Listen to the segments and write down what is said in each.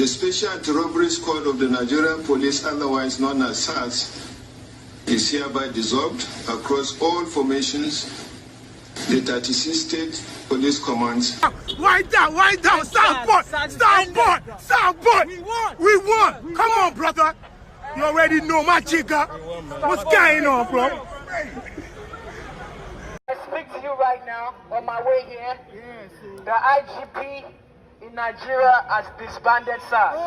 The Special Anti-Robbery Squad of the Nigerian Police, otherwise known as SARS, is hereby dissolved across all formations. The 36 state police commands. Wind down, stand boy. We won. Come on, brother. You already know my chica. What's going on, bro? I speak to you right now on my way here. The IGP in Nigeria has disbanded SARS.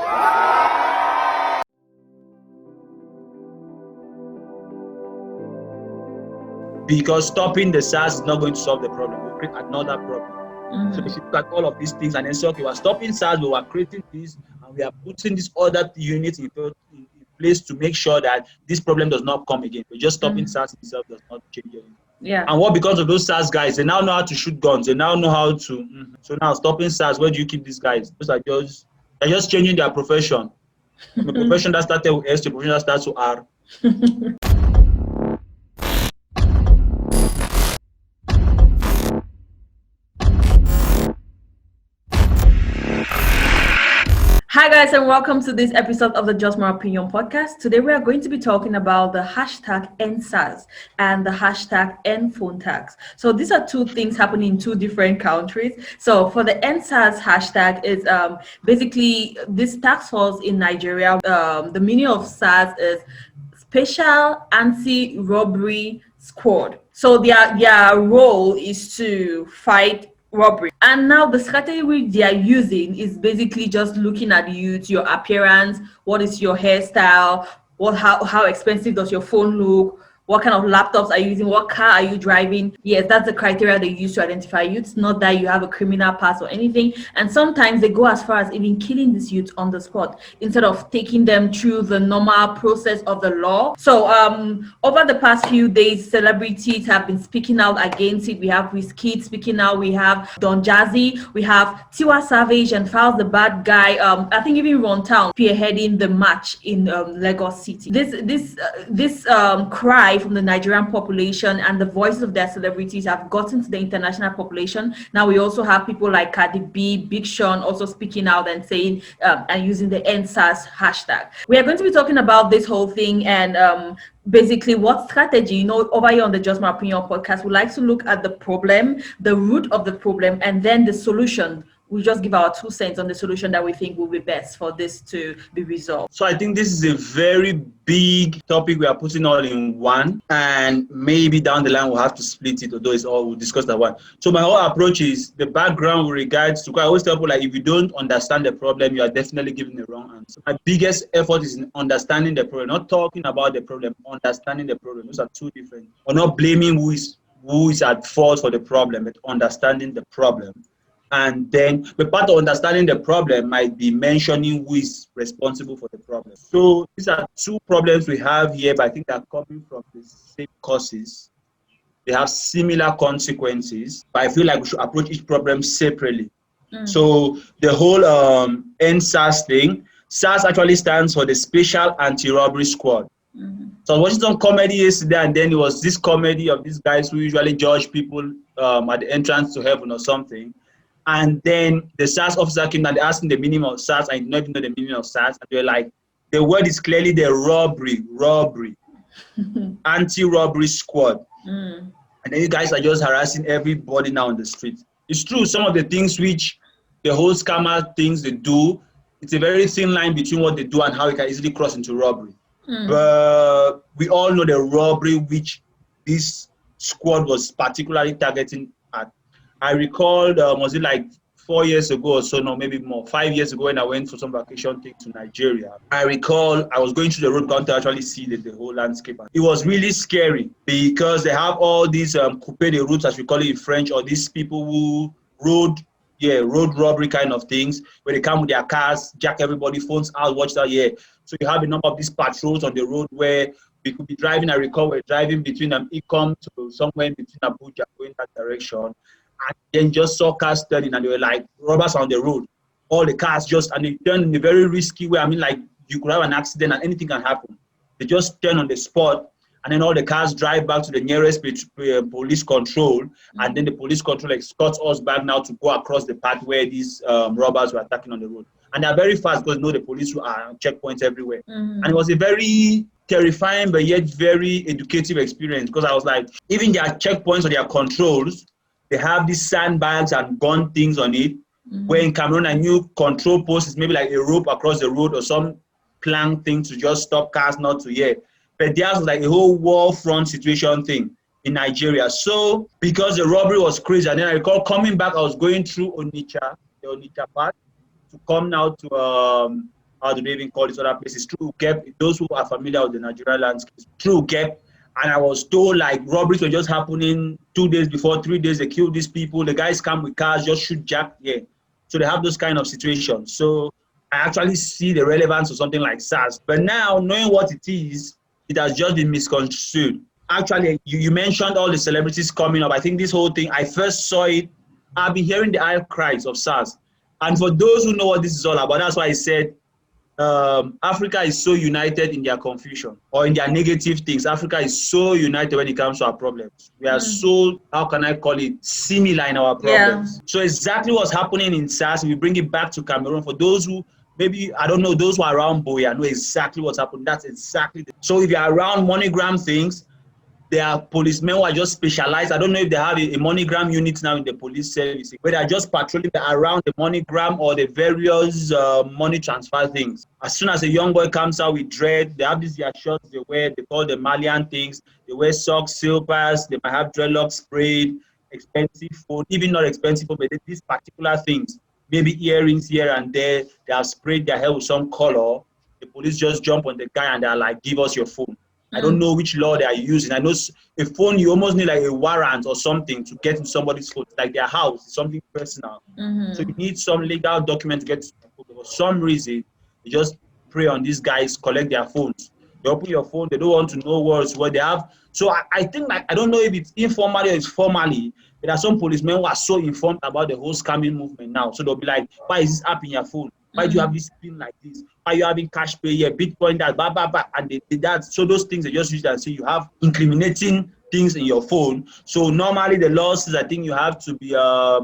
Because stopping the SARS is not going to solve the problem. We'll create another problem. So if you look at all of these things and then say, okay, we're stopping SARS, but we're creating this, and we are putting this other unit in place to make sure that this problem does not come again. But just stopping SARS itself does not change anything. Yeah. And what becomes of those SARS guys? They now know how to shoot guns. They now know how to. So now stopping SARS, where do you keep these guys? They're just changing their profession. From a profession that started with S to a profession that starts with R. Hi guys, and welcome to this episode of the Just My Opinion podcast. Today we are going to be talking about the hashtag ENDSARS and the hashtag EndPhoneTax. So these are two things happening in two different countries. So for the ENDSARS hashtag is basically this task force in Nigeria. The meaning of SARS is Special Anti-Robbery Squad. So their role is to fight robbery. And now the strategy they are using is basically just looking at you, your appearance, what is your hairstyle, how expensive does your phone look, what kind of laptops are you using, what car are you driving. Yes, that's the criteria they use to identify you. It's not that you have a criminal past or anything. And sometimes they go as far as even killing these youths on the spot instead of taking them through the normal process of the law. So over the past few days, celebrities have been speaking out against it. We have Wizkid speaking out. We have Don Jazzy. We have Tiwa Savage and Files the Bad Guy. I think even Runtown spearheading the march in Lagos City. This cry from the Nigerian population and the voices of their celebrities have gotten to the international population. Now we also have people like Cardi B, Big Sean also speaking out and saying and using the ENDSARS hashtag. We are going to be talking about this whole thing and basically what strategy, over here on the Just My Opinion podcast, we like to look at the problem, the root of the problem, and then the solution. We'll just give our 2 cents on the solution that we think will be best for this to be resolved. So I think this is a very big topic we are putting all in one, and maybe down the line we'll have to split it, although we'll discuss that one. So my whole approach is the background with regards to, I always tell people, like, if you don't understand the problem, you are definitely giving the wrong answer. My biggest effort is in understanding the problem, not talking about the problem, understanding the problem. Those are two different. We're not blaming who is at fault for the problem, but understanding the problem. And then the part of understanding the problem might be mentioning who is responsible for the problem. So these are two problems we have here, but I think they're coming from the same causes. They have similar consequences, but I feel like we should approach each problem separately. So the whole ENDSARS thing, SARS actually stands for the Special Anti-Robbery Squad. So I was watching some comedy yesterday, and then it was this comedy of these guys who usually judge people at the entrance to heaven or something. And then the SARS officer came and asked him the meaning of SARS, and he did not even know the meaning of SARS. And they were like, the word is clearly the robbery, anti-robbery squad. And then you guys are just harassing everybody now on the street. It's true, some of the things which the whole scammer things they do, it's a very thin line between what they do and how it can easily cross into robbery. But we all know the robbery which this squad was particularly targeting at. I recalled, was it like 4 years ago or so, no, maybe more, 5 years ago when I went for some vacation thing to Nigeria. I recall I was going through the road counter to actually see the whole landscape. It was really scary because they have all these coupe de routes, as we call it in French, or these people who road robbery kind of things, where they come with their cars, jack everybody, phones out, watch that, So you have a number of these patrols on the road where we could be driving. I recall we're driving between Ikom to somewhere in between Abuja, going that direction. And then just saw cars turning, and they were like robbers on the road. All the cars and they turned in a very risky way. I mean, like, you could have an accident and anything can happen. They just turn on the spot, and then all the cars drive back to the nearest police control, and then the police control escorts us back now to go across the path where these robbers were attacking on the road. And they're very fast because the police are on checkpoints everywhere. And it was a very terrifying but yet very educative experience, because I was like, even their checkpoints or their controls, they have these sandbags and gun things on it. Where in Cameroon, a new control post is maybe like a rope across the road or some plank thing to just stop cars not to hear. But there's like a whole war front situation thing in Nigeria. So because the robbery was crazy, and then I recall coming back, I was going through Onitsha, the Onitsha part, to come now to how do they even call this other places? True Gap. Those who are familiar with the Nigerian landscape, True Gap. And I was told like robberies were just happening 2 days before, 3 days, they killed these people. The guys come with cars, just shoot jack. Yeah. So they have those kind of situations. So I actually see the relevance of something like SARS. But now, knowing what it is, it has just been misconstrued. Actually, you mentioned all the celebrities coming up. I think this whole thing, I first saw it, I've been hearing the outcries of SARS. And for those who know what this is all about, that's why I said Africa is so united in their confusion or in their negative things. Africa is so united when it comes to our problems. We are so, how can I call it, similar in our problems. So exactly what's happening in SARS, we bring it back to Cameroon. For those who, maybe, I don't know, those who are around Boya know exactly what's happening. That's exactly. So if you're around MoneyGram things, there are policemen who are just specialized. I don't know if they have a MoneyGram unit now in the police service, where they're just patrolling around the MoneyGram or the various money transfer things. As soon as a young boy comes out with dread, they have these shirts they wear, they call the Malian things. They wear socks, silvers, they might have dreadlocks sprayed, expensive phone, even not expensive phone, but these particular things, maybe earrings here and there, they have sprayed their hair with some color. The police just jump on the guy and they're like, give us your phone. I don't know which law they are using. I know a phone, you almost need like a warrant or something to get into somebody's phone. Like their house, it's something personal. So you need some legal document to get to the phone. For some reason, you just prey on these guys, collect their phones. They open your phone, they don't want to know what they have. So I think, like, I don't know if it's informally or it's formally, but there are some policemen who are so informed about the whole scamming movement now. So they'll be like, why is this app in your phone? Why do you have this thing like this? Why are you having cash pay here, Bitcoin, that, blah, blah, blah, and they did that. So those things, they just use that and say you have incriminating things in your phone. So normally the law says, I think you have to be, I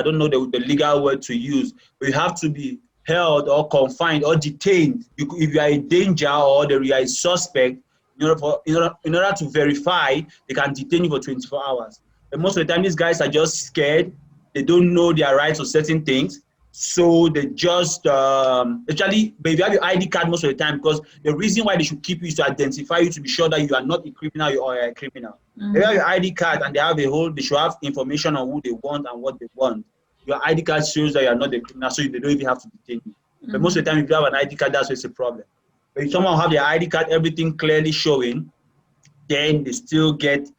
don't know the legal word to use, but you have to be held or confined or detained. If you are a danger or you are a suspect, in order to verify, they can detain you for 24 hours. But most of the time, these guys are just scared. They don't know their rights or certain things. So they just, actually, but if you have your ID card most of the time, because the reason why they should keep you is to identify you to be sure that you are not a criminal or a criminal. If you have your ID card and they should have information on who they want and what they want. Your ID card shows that you are not a criminal, so they don't even have to detain you. But most of the time, if you have an ID card, that's where it's a problem. But if someone have their ID card, everything clearly showing, then they still get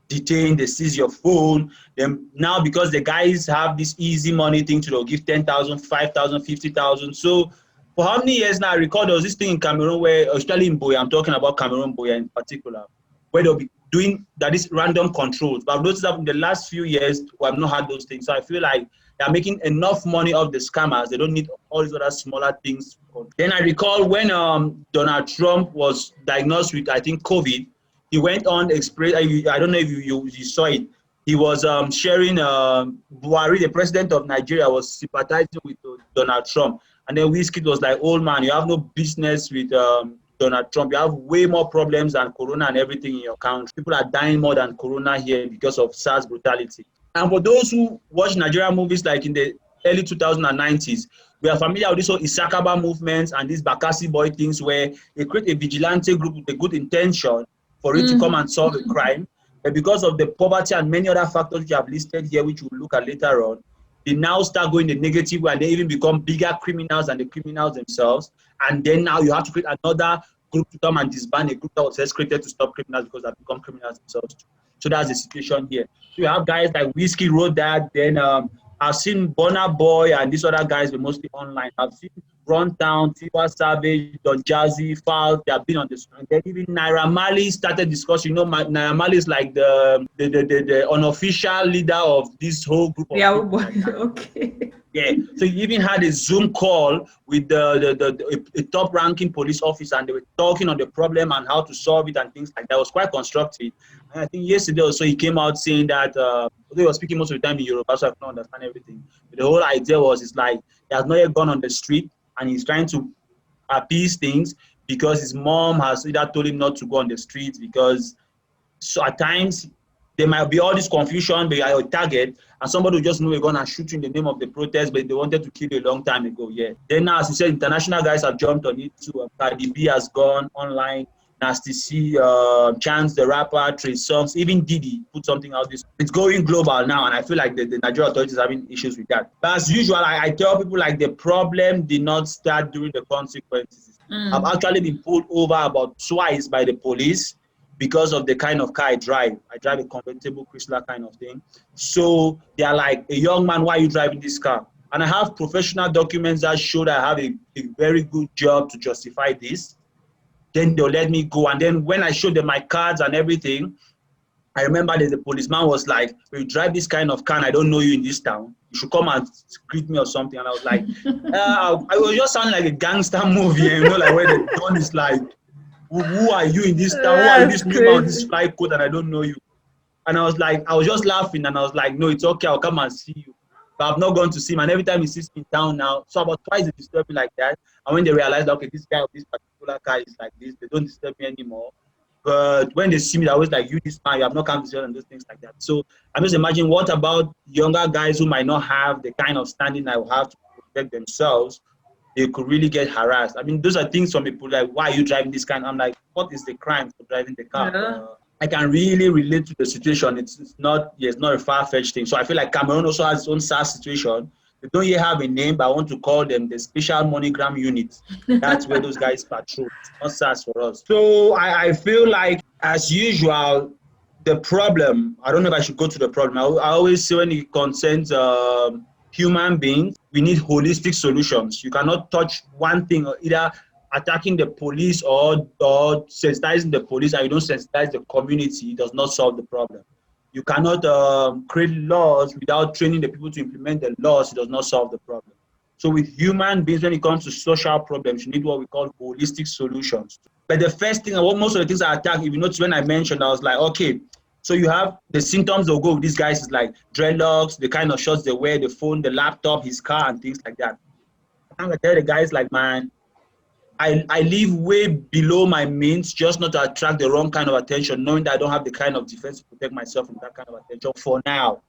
detained, they seize your phone. Then now, because the guys have this easy money thing to give 10,000, 5,000, 50,000. So for how many years now, I recall there was this thing in Cameroon where, especially in Boya, I'm talking about Cameroon Boya in particular, where they'll be doing that is random controls. But I've noticed that in the last few years, we have not had those things. So I feel like they're making enough money off the scammers. They don't need all these other smaller things. Then I recall when Donald Trump was diagnosed with, I think, COVID, he went on express. I don't know if you saw it. He was sharing Buhari, the president of Nigeria, was sympathizing with Donald Trump. And then Wizkid was like, old man, you have no business with Donald Trump. You have way more problems than Corona and everything in your country. People are dying more than Corona here because of SARS brutality. And for those who watch Nigerian movies like in the early 2090s, we are familiar with this whole Isakaba movements and these Bakassi boy things where they create a vigilante group with a good intention for it to come and solve a crime. But because of the poverty and many other factors which I have listed here, which we'll look at later on, they now start going the negative way and they even become bigger criminals than the criminals themselves. And then now you have to create another group to come and disband a group that was created to stop criminals because they have become criminals themselves too. So that's the situation here. So you have guys like Wizkid wrote that, then I've seen Burna Boy and these other guys were mostly online. I've seen Runtown, Tiwa Savage, Don Jazzy, Fall, they have been on the screen. Then even Naira Marley started discussing. You know, Naira Marley is like the unofficial leader of this whole group of people. Okay. Yeah, so he even had a Zoom call with a top-ranking police officer, and they were talking on the problem and how to solve it and things like that. It was quite constructive. And I think yesterday also he came out saying that, although he was speaking most of the time in Yoruba, so I couldn't understand everything. But the whole idea was, it's like, he has not yet gone on the street. and he's trying to appease things because his mom has either told him not to go on the streets because so at times there might be all this confusion, they are a target, and somebody will just know we're gonna shoot you in the name of the protest, but they wanted to kill you a long time ago. Yeah. Then now, as you said, international guys have jumped on it too. Cardi B has gone online. Nasty C, Chance the rapper, Trey Songz, even Diddy put something out this. It's going global now, and I feel like the Nigerian authorities are having issues with that. But as usual, I tell people like the problem did not start during the consequences. I've actually been pulled over about twice by the police because of the kind of car I drive. I drive a convertible Chrysler kind of thing. So they are like, a young man, why are you driving this car? And I have professional documents that show that I have a very good job to justify this. Then they'll let me go. And then when I showed them my cards and everything, I remember that the policeman was like, when you drive this kind of car and I don't know you in this town, you should come and greet me or something. And I was like, I was just sounding like a gangster movie, you know, like where the gun is like, who are you in this town? Who are you, this new man, this fly coat, and I don't know you? And I was like, I was just laughing, and I was like, no, it's okay, I'll come and see you. But I've not gone to see him, and every time he sees me in town now, so about twice they disturb me like that. And when they realize that, okay, this guy of this particular car is like this, they don't disturb me anymore. But when they see me, they're always like, you this man, you have not come to see and those things like that. So I'm just imagining, what about younger guys who might not have the kind of standing I will have to protect themselves? They could really get harassed. I mean, those are things from people like, why are you driving this car? I'm like, what is the crime for driving the car? Yeah. I can really relate to the situation. It's not a far-fetched thing. So I feel like Cameroon also has its own SARS situation. They don't yet have a name, but I want to call them the Special MoneyGram Unit. That's where those guys patrol. It's not SARS for us. So I feel like, as usual, the problem, I don't know if I should go to the problem. I always say when it concerns human beings, we need holistic solutions. You cannot touch one thing, or either attacking the police or sensitizing the police, and you don't sensitize the community. It does not solve the problem. You cannot create laws without training the people to implement the laws. It does not solve the problem. So with human beings, when it comes to social problems, you need what we call holistic solutions. But the first thing, most of the things I attack, if you notice when I mentioned, I was like, okay, so you have the symptoms that will go with these guys is like dreadlocks, the kind of shorts they wear, the phone, the laptop, his car, and things like that. I'm gonna tell the guys like, man, I live way below my means just not to attract the wrong kind of attention, knowing that I don't have the kind of defense to protect myself from that kind of attention for now.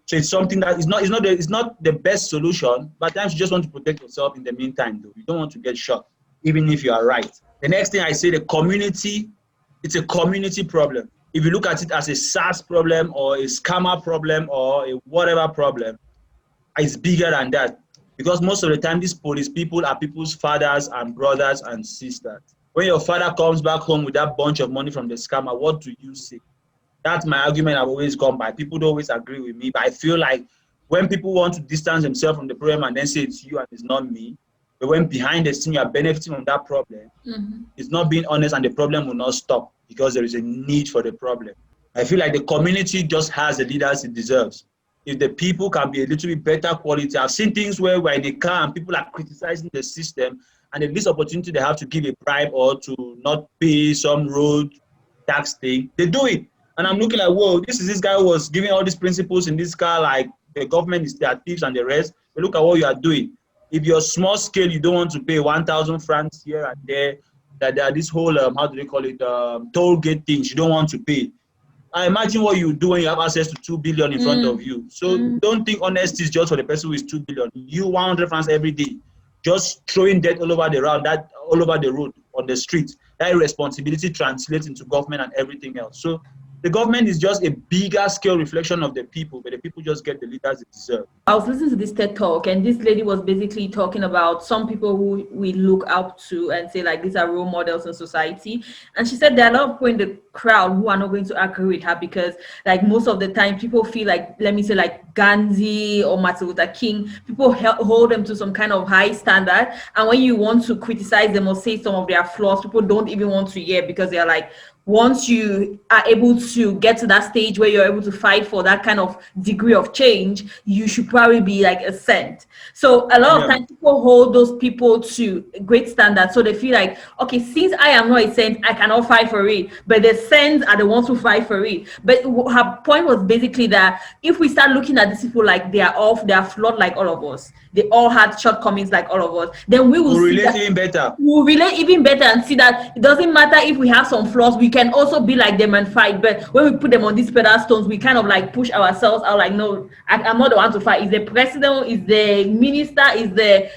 So it's something that is not the best solution, but at times you just want to protect yourself in the meantime, though. You don't want to get shot, even if you are right. The next thing I say, the community, it's a community problem. If you look at it as a SARS problem or a scammer problem or a whatever problem, it's bigger than that. Because most of the time, these police people are people's fathers and brothers and sisters. When your father comes back home with that bunch of money from the scammer, what do you say? That's my argument I've always gone by. People don't always agree with me, but I feel like when people want to distance themselves from the problem and then say it's you and it's not me, but when behind the scene you are benefiting from that problem, it's not being honest, and the problem will not stop because there is a need for the problem. I feel like the community just has the leaders it deserves. If the people can be a little bit better quality, I've seen things where we're in a car and people are criticizing the system, and the least opportunity they have to give a bribe or to not pay some road tax thing, they do it. And I'm looking like, whoa, this guy who was giving all these principles in this car, like the government is their thieves and the rest. But look at what you are doing. If you're small scale, you don't want to pay 1,000 francs here and there, that there are this whole, how do they call it, toll gate things you don't want to pay. I imagine what you do when you have access to 2 billion in front of you. So don't think honesty is just for the person who is 2 billion. You 100 francs every day, just throwing debt all over the road, on the street. That responsibility translates into government and everything else. So the government is just a bigger scale reflection of the people, but the people just get the leaders they deserve. I was listening to this TED talk, and this lady was basically talking about some people who we look up to and say like these are role models in society. And she said there are a lot of people in the crowd who are not going to agree with her because like most of the time people feel like, let me say like Gandhi or Martin Luther King, people hold them to some kind of high standard. And when you want to criticize them or say some of their flaws, people don't even want to hear because they're like, once you are able to get to that stage where you're able to fight for that kind of degree of change, you should probably be like a saint. So a lot of times people hold those people to great standards. So they feel like, okay, since I am not a saint, I cannot fight for it. But the saints are the ones who fight for it. But her point was basically that if we start looking at these people like they are flawed like all of us, they all had shortcomings like all of us, then we will relate even better. We'll relate even better and see that it doesn't matter if we have some flaws, we can also be like them and fight. But when we put them on these pedestals, we kind of like push ourselves out like, no, I'm not the one to fight. Is the president, is the minister,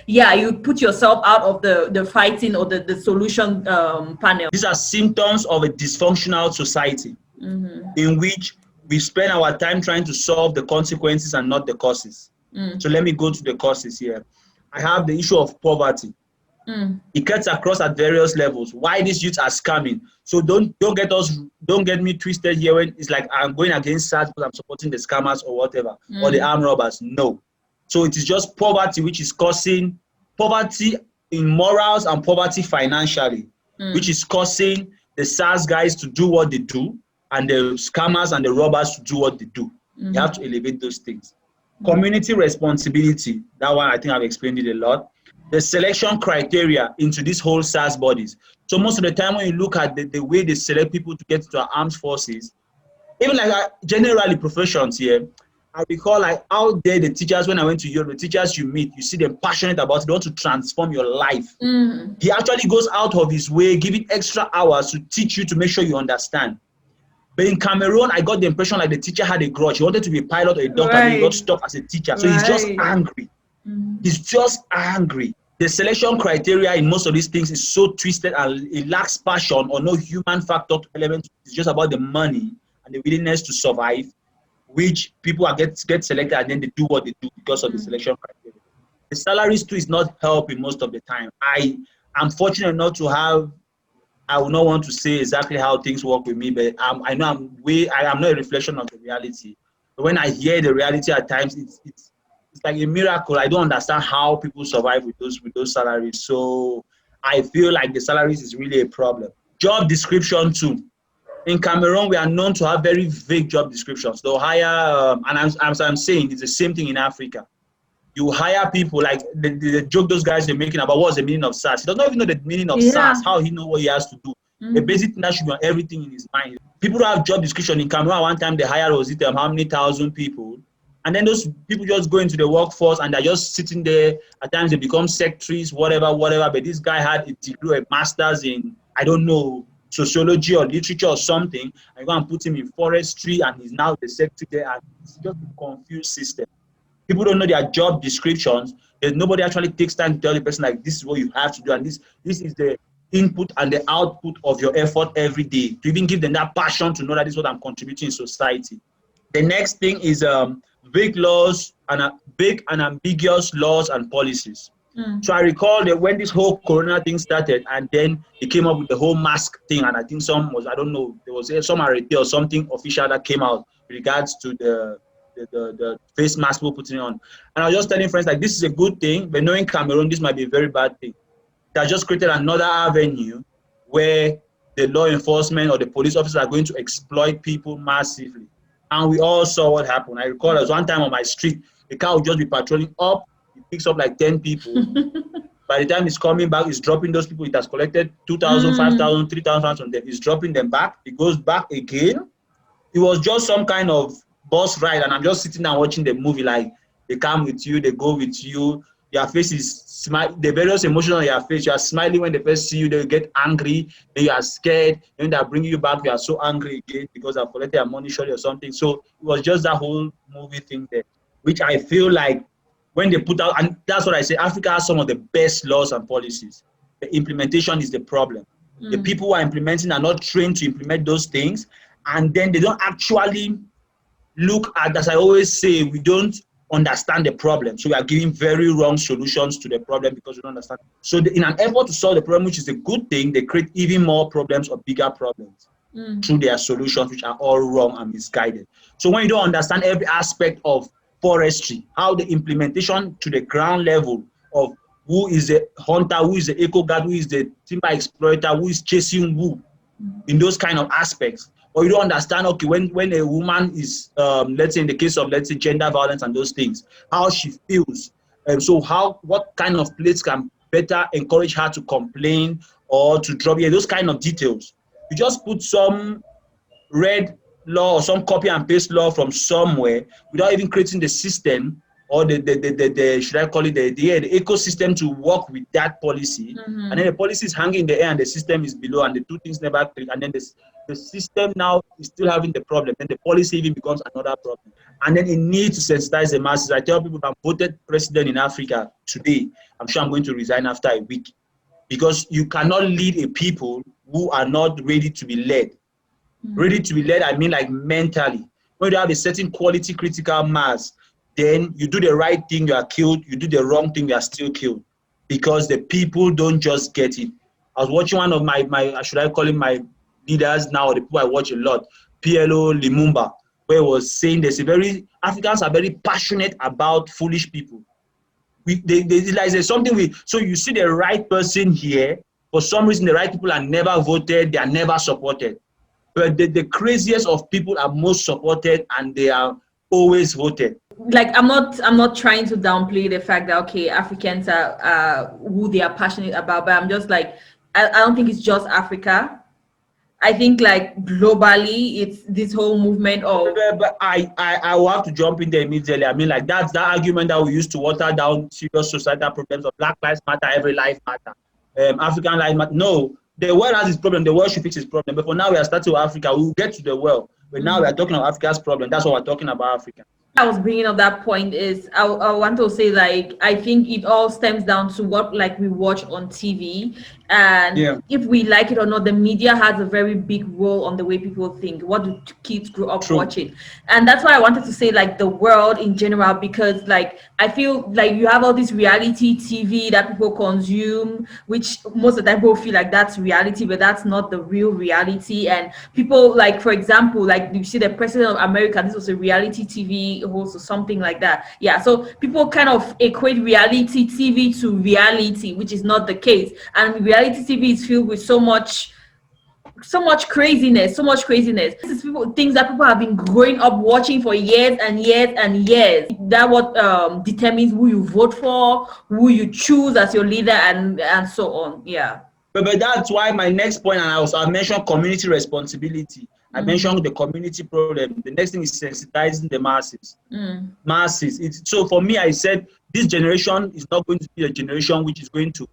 you put yourself out of the fighting or the solution panel. These are symptoms of a dysfunctional society in which we spend our time trying to solve the consequences and not the causes. So let me go to the causes here. I have the issue of poverty. It cuts across at various levels. Why these youths are scamming? So don't get me twisted here when it's like I'm going against SARS because I'm supporting the scammers or whatever, or the armed robbers. No. So it is just poverty which is causing poverty in morals and poverty financially, which is causing the SARS guys to do what they do and the scammers and the robbers to do what they do. You have to elevate those things. Community responsibility, that one I think I've explained it a lot. The selection criteria into these whole SARS bodies. So most of the time when you look at the way they select people to get into our armed forces, even like generally professions here, I recall like out there the teachers, when I went to Europe, the teachers you meet, you see them passionate about it, they want to transform your life. He actually goes out of his way, giving extra hours to teach you to make sure you understand. But in Cameroon, I got the impression like the teacher had a grudge. He wanted to be a pilot or a doctor, and he got stuck as a teacher. So he's just angry. He's just angry. The selection criteria in most of these things is so twisted and it lacks passion or no human factor element. It's just about the money and the willingness to survive, which people get selected and then they do what they do because of the selection criteria. The salaries too is not helping most of the time. I am fortunate enough to have, I will not want to say exactly how things work with me, but I know I'm not a reflection of the reality. But when I hear the reality at times, it's like a miracle. I don't understand how people survive with those salaries. So I feel like the salaries is really a problem. Job description too. In Cameroon, we are known to have very vague job descriptions. They'll hire, and as I'm saying, it's the same thing in Africa. You hire people like the joke those guys are making about what's the meaning of SARS. He doesn't even know the meaning of SARS, how he know what he has to do. The basic thing that should be on everything in his mind. People don't have job description. In Cameroon, one time they hired how many thousand people. And then those people just go into the workforce and they're just sitting there. At times they become secretaries, whatever. But this guy had a degree, a master's in, I don't know, sociology or literature or something. And you go and put him in forestry and he's now the secretary there. And it's just a confused system. People don't know their job descriptions. Nobody actually takes time to tell the person like this is what you have to do. And this is the input and the output of your effort every day. To even give them that passion to know that this is what I'm contributing in society. The next thing is vague laws and vague and ambiguous laws and policies. So I recall that when this whole corona thing started and then he came up with the whole mask thing, and I think there was some arrêté or something official that came out with regards to the face mask people putting on. And I was just telling friends like this is a good thing, but knowing Cameroon, this might be a very bad thing. They have just created another avenue where the law enforcement or the police officers are going to exploit people massively. And we all saw what happened. I recall there was one time on my street, the car would just be patrolling up. It picks up like 10 people. By the time it's coming back, it's dropping those people. It has collected 2,000, 5,000, 3,000 from them. It's dropping them back. It goes back again. It was just some kind of bus ride. And I'm just sitting there watching the movie. Like they come with you, they go with you. Your face is smile. The various emotions on your face. You are smiling when they first see you. They get angry. Then you are scared. Then they bring you back. You are so angry again because I've collected their money surely or something. So it was just that whole movie thing there, which I feel like when they put out, and that's what I say, Africa has some of the best laws and policies. The implementation is the problem. The people who are implementing are not trained to implement those things, and then they don't actually look at, as I always say, we don't understand the problem. So we are giving very wrong solutions to the problem because we don't understand. So in an effort to solve the problem, which is a good thing, they create even more problems or bigger problems through their solutions, which are all wrong and misguided. So when you don't understand every aspect of forestry, how the implementation to the ground level of who is the hunter, who is the eco guard, who is the timber exploiter, who is chasing who, in those kind of aspects, or you don't understand, okay, when a woman is, let's say in the case of, let's say, gender violence and those things, how she feels, and so what kind of place can better encourage her to complain or to drop, those kind of details. You just put some red law or some copy and paste law from somewhere without even creating the system or the should I call it the ecosystem to work with that policy, and then the policy is hanging in the air and the system is below, and the two things never click, and then the system now is still having the problem, and the policy even becomes another problem. And then it needs to sensitize the masses. I tell people, if I'm voted president in Africa today, I'm sure I'm going to resign after a week, because you cannot lead a people who are not ready to be led. Ready to be led, I mean like mentally. When you have a certain quality critical mass, then you do the right thing, you are killed. You do the wrong thing, you are still killed, because the people don't just get it. I was watching one of my should I call him my leaders now, the people I watch a lot, PLO Lumumba, where he was saying Africans are very passionate about foolish people. There's something so you see the right person here, for some reason the right people are never voted, they are never supported. But the craziest of people are most supported, and they are always voted. Like I'm not trying to downplay the fact that okay, Africans are who they are passionate about, but I'm just like I don't think it's just Africa. I think like globally it's this whole movement of. But I will have to jump in there immediately. I mean, like that's the argument that we used to water down serious societal problems of Black lives matter, every life matter, African lives matter. No, the world has its problem. The world should fix its problem. But for now, we are starting with Africa. We will get to the world. But now we are talking about Africa's problem. That's what we're talking about, Africa. I was bringing up that point is I want to say like I think it all stems down to what like we watch on TV, and if we like it or not, the media has a very big role on the way people think. What do kids grow up watching? And that's why I wanted to say like the world in general, because like I feel like you have all this reality TV that people consume, which most of the time people feel like that's reality, but that's not the real reality. And people like, for example, like you see the president of America, this was a reality TV host or something like that. Yeah, so people kind of equate reality TV to reality, which is not the case. And reality TV is filled with so much craziness. This is things that people have been growing up watching for years and years and years. That what determines who you vote for, who you choose as your leader, and so on. Yeah. But that's why my next point, and I mentioned community responsibility. I mentioned the community problem. The next thing is sensitizing the masses. So for me, I said this generation is not going to be a generation which is going to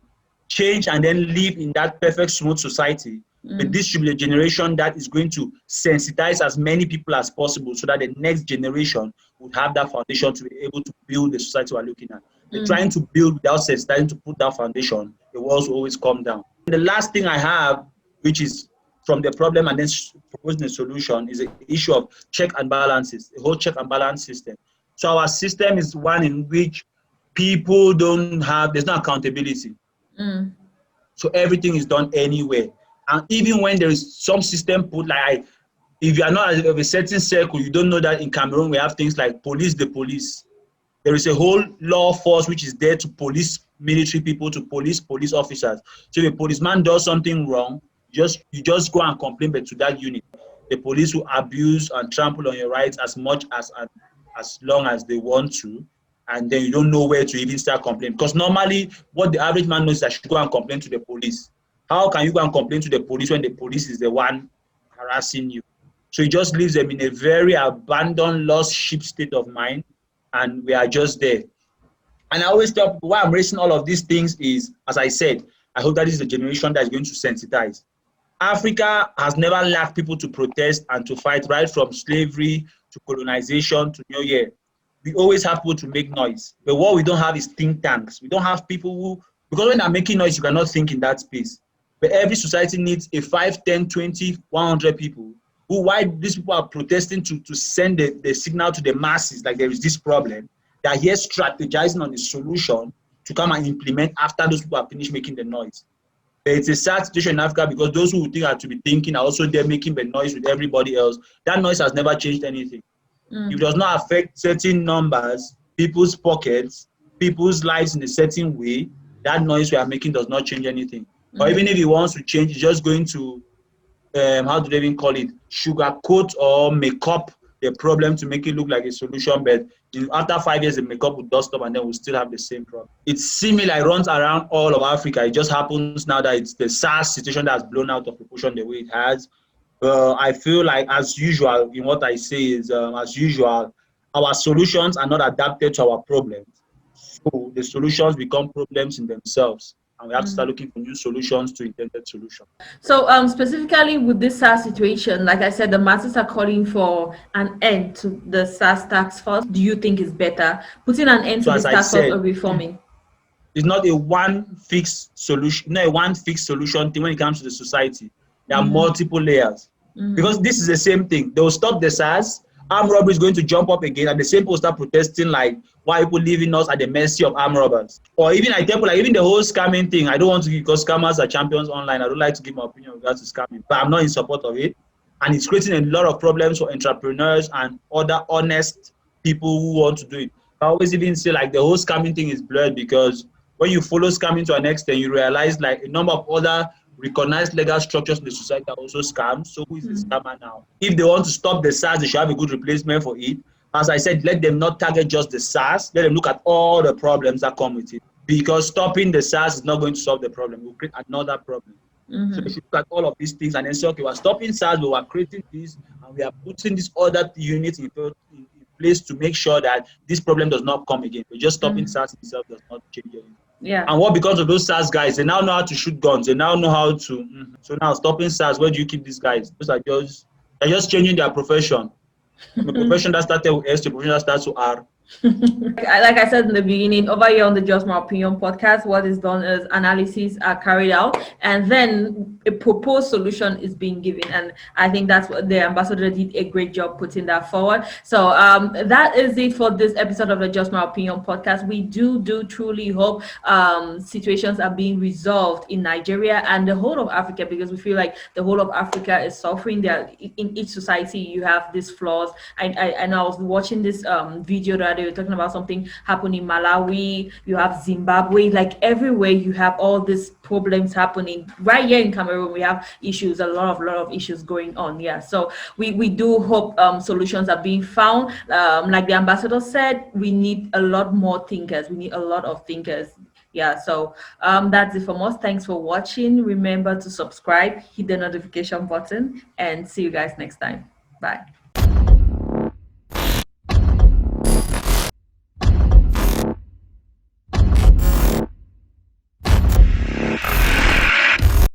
change and then live in that perfect smooth society. But this should be a generation that is going to sensitize as many people as possible, so that the next generation would have that foundation to be able to build the society we're looking at. They're trying to build without sensitizing to put that foundation, the walls will always come down. And the last thing I have, which is from the problem and then proposing a solution, is the issue of check and balances, the whole check and balance system. So our system is one in which people there's no accountability. So everything is done anywhere. And even when there is some system put, like if you are not of a certain circle, you don't know that in Cameroon we have things like police the police. There is a whole law force which is there to police military people, to police officers. So if a policeman does something wrong, you just go and complain, but to that unit. The police will abuse and trample on your rights as much as long as they want to, and then you don't know where to even start complaining. Because normally what the average man knows is that you should go and complain to the police. How can you go and complain to the police when the police is the one harassing you? So it just leaves them in a very abandoned, lost sheep state of mind, and we are just there. And I always tell people why I'm raising all of these things is, as I said, I hope that is the generation that is going to sensitize. Africa has never lacked people to protest and to fight, right from slavery to colonization to New Year. We always have people to make noise. But what we don't have is think tanks. We don't have people who, because when they're making noise, you cannot think in that space. But every society needs a 5, 10, 20, 100 people who, why these people are protesting to send the signal to the masses, like there is this problem, they are here strategizing on the solution to come and implement after those people are finished making the noise. But it's a sad situation in Africa because those who think are to be thinking are also there making the noise with everybody else. That noise has never changed anything. If it does not affect certain numbers, people's pockets, people's lives in a certain way, that noise we are making does not change anything. Or even if it wants to change, it's just going to, how do they even call it, sugarcoat or make up the problem to make it look like a solution. But after 5 years, the makeup will dust up and then we'll still have the same problem. It's similar, it runs around all of Africa. It just happens now that it's the SARS situation that has blown out of proportion the way it has. I feel like, as usual, in what I say is, as usual, our solutions are not adapted to our problems. So the solutions become problems in themselves. And we have to start looking for new solutions to intended solutions. So specifically with this SARS situation, like I said, the masses are calling for an end to the SARS task force. Do you think is better putting an end to this task force or reforming? It's not a one fixed solution, not a one fixed solution thing when it comes to the society. There are multiple layers. Because this is the same thing. They will stop the SARS, armed robbery is going to jump up again, and the same people start protesting like, why people leaving us at the mercy of armed robbers? Or even I tell people, like, even the whole scamming thing, I don't want to, because scammers are champions online. I don't like to give my opinion with regards to scamming, but I'm not in support of it. And it's creating a lot of problems for entrepreneurs and other honest people who want to do it. I always even say like the whole scamming thing is blurred, because when you follow scamming to an extent, you realize like a number of other recognized legal structures in the society are also scams. So who is the scammer now? If they want to stop the SARS, they should have a good replacement for it. As I said, let them not target just the SARS. Let them look at all the problems that come with it. Because stopping the SARS is not going to solve the problem. It will create another problem. So they should look at all of these things and then say, okay, we're stopping SARS, but we're creating this, and we are putting this other unit in place to make sure that this problem does not come again. But just stopping SARS itself does not change anything. Yeah. And what becomes of those SARS guys? They now know how to shoot guns. They now know how to. So now stopping SARS, where do you keep these guys? Those are they're just changing their profession. From a profession that started with S to a profession that starts with R. Like I said in the beginning, over here on the Just My Opinion podcast, what is done is analyses are carried out, and then a proposed solution is being given. And I think that's what the ambassador did a great job putting that forward. So that is it for this episode of the Just My Opinion podcast. We do truly hope situations are being resolved in Nigeria and the whole of Africa, because we feel like the whole of Africa is suffering. There in each society you have these flaws. And I was watching this video that they were talking about something happened in Malawi, you have Zimbabwe, like everywhere you have all these problems happening. Right here in Cameroon, we have issues, a lot of issues going on. Yeah, so we do hope solutions are being found. Like the ambassador said, we need a lot more thinkers. We need a lot of thinkers. Yeah, so that's it from us. Thanks for watching. Remember to subscribe, hit the notification button, and see you guys next time. Bye.